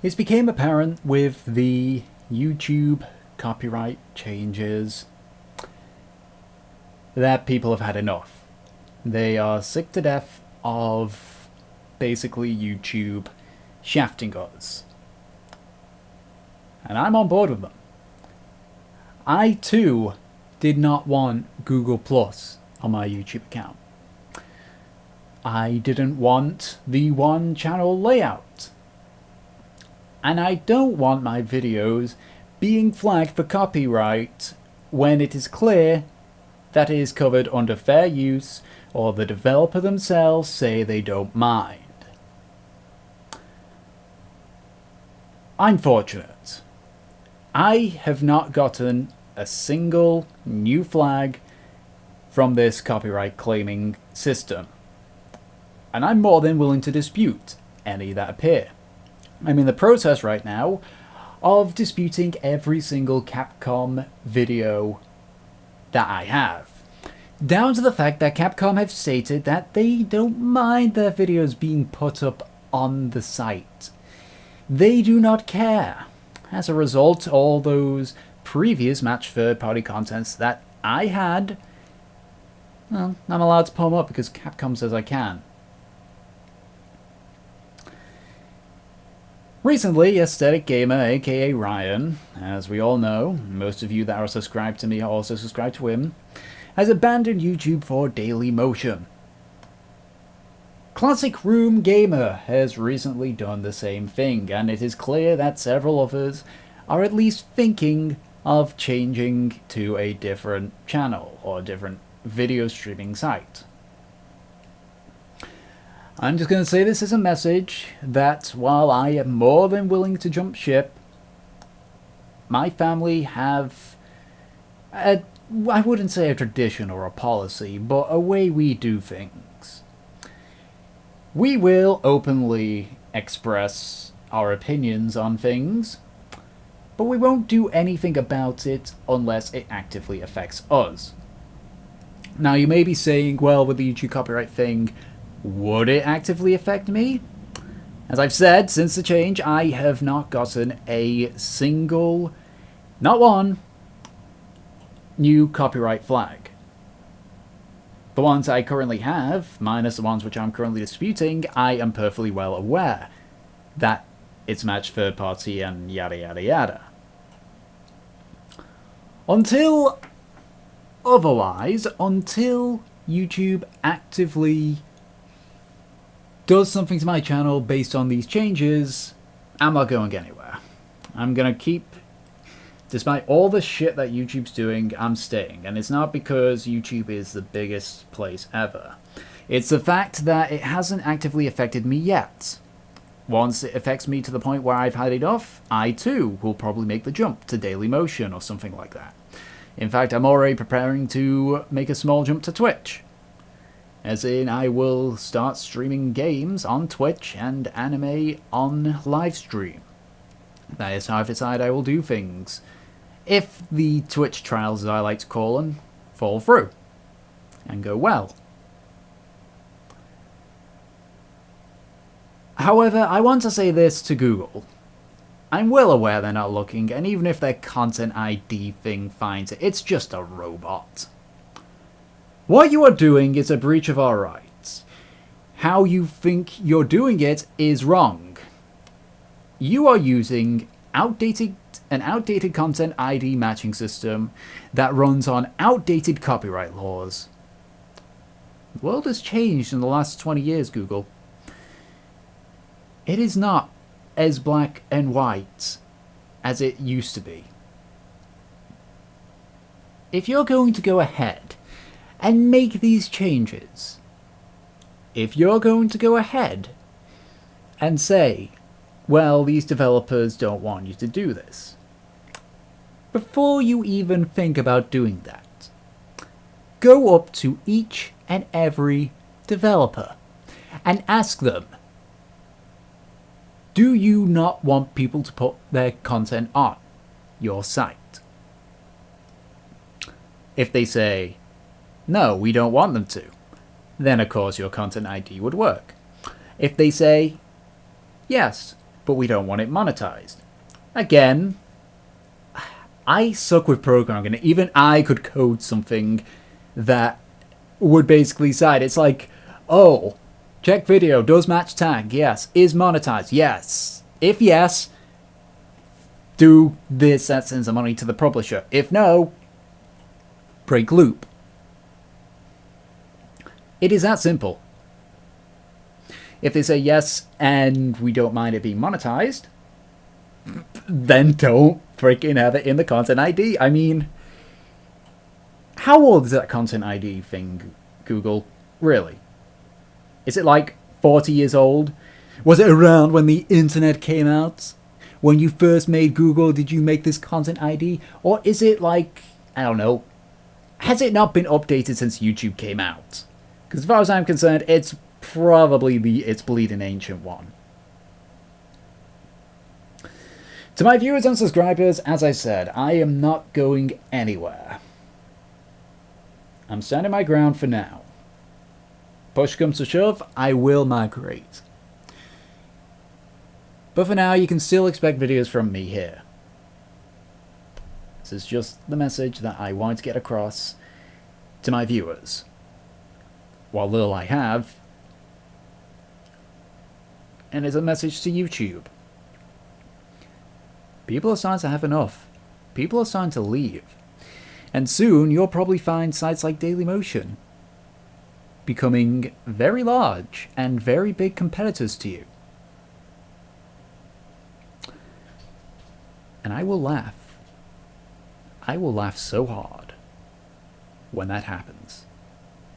It became apparent with the YouTube copyright changes that people have had enough. They are sick to death of basically YouTube shafting us. And I'm on board with them. I too did not want Google Plus on my YouTube account. I didn't want the one channel layout. And I don't want my videos being flagged for copyright when it is clear that it is covered under fair use or the developer themselves say they don't mind. I'm fortunate. I have not gotten a single new flag from this copyright claiming system. And I'm more than willing to dispute any that appear. I'm in the process right now of disputing every single Capcom video that I have. Down to the fact that Capcom have stated that they don't mind their videos being put up on the site. They do not care. As a result, all those previous match third-party contents that I had, well, I'm allowed to pull them up because Capcom says I can. Recently, Aesthetic Gamer, aka Ryan, as we all know, most of you that are subscribed to me are also subscribed to him, has abandoned YouTube for Daily Motion. Classic Room Gamer has recently done the same thing, and it is clear that several others are at least thinking of changing to a different channel or a different video streaming site. I'm just going to say this as a message that while I am more than willing to jump ship, my family have I wouldn't say a tradition or a policy, but a way we do things. We will openly express our opinions on things, but we won't do anything about it unless it actively affects us. Now you may be saying, well, with the YouTube copyright thing, would it actively affect me? As I've said, since the change, I have not gotten a single, not one, new copyright flag. The ones I currently have, minus the ones which I'm currently disputing, I am perfectly well aware that it's matched third party and yada yada yada. Until YouTube actively does something to my channel based on these changes, I'm not going anywhere. I'm gonna keep, despite all the shit that YouTube's doing, I'm staying. And it's not because YouTube is the biggest place ever. It's the fact that it hasn't actively affected me yet. Once it affects me to the point where I've had enough, I too will probably make the jump to Daily Motion or something like that. In fact, I'm already preparing to make a small jump to Twitch. As in, I will start streaming games on Twitch and anime on livestream. That is how I've decided I will do things. If the Twitch trials, as I like to call them, fall through and go well. However, I want to say this to Google. I'm well aware they're not looking, and even if their content ID thing finds it, it's just a robot. What you are doing is a breach of our rights. How you think you're doing it is wrong. You are using an outdated content ID matching system that runs on outdated copyright laws. The world has changed in the last 20 years, Google. It is not as black and white as it used to be. If you're going to go ahead and make these changes, if you're going to go ahead and say, well, these developers don't want you to do this, before you even think about doing that, go up to each and every developer and ask them, do you not want people to put their content on your site? If they say, no, we don't want them to, then of course your content ID would work. If they say, yes, but we don't want it monetized. Again, I suck with programming, and even I could code something that would basically cite. It's like, oh, check video, does match tag, yes. Is monetized, yes. If yes, do this, that sends the money to the publisher. If no, break loop. It is that simple. If they say yes and we don't mind it being monetized, then don't freaking have it in the content ID. I mean, how old is that content ID thing, Google? Really? Is it like 40 years old? Was it around when the internet came out? When you first made Google, did you make this content ID? Or is it like, I don't know, has it not been updated since YouTube came out? Because as far as I'm concerned, it's probably its bleeding ancient one. To my viewers and subscribers, as I said, I am not going anywhere. I'm standing my ground for now. Push comes to shove, I will migrate. But for now, you can still expect videos from me here. This is just the message that I want to get across to my viewers. What little I have, and it's a message to YouTube. People are starting to have enough. People are starting to leave. And soon, you'll probably find sites like Dailymotion becoming very large and very big competitors to you. And I will laugh. I will laugh so hard when that happens.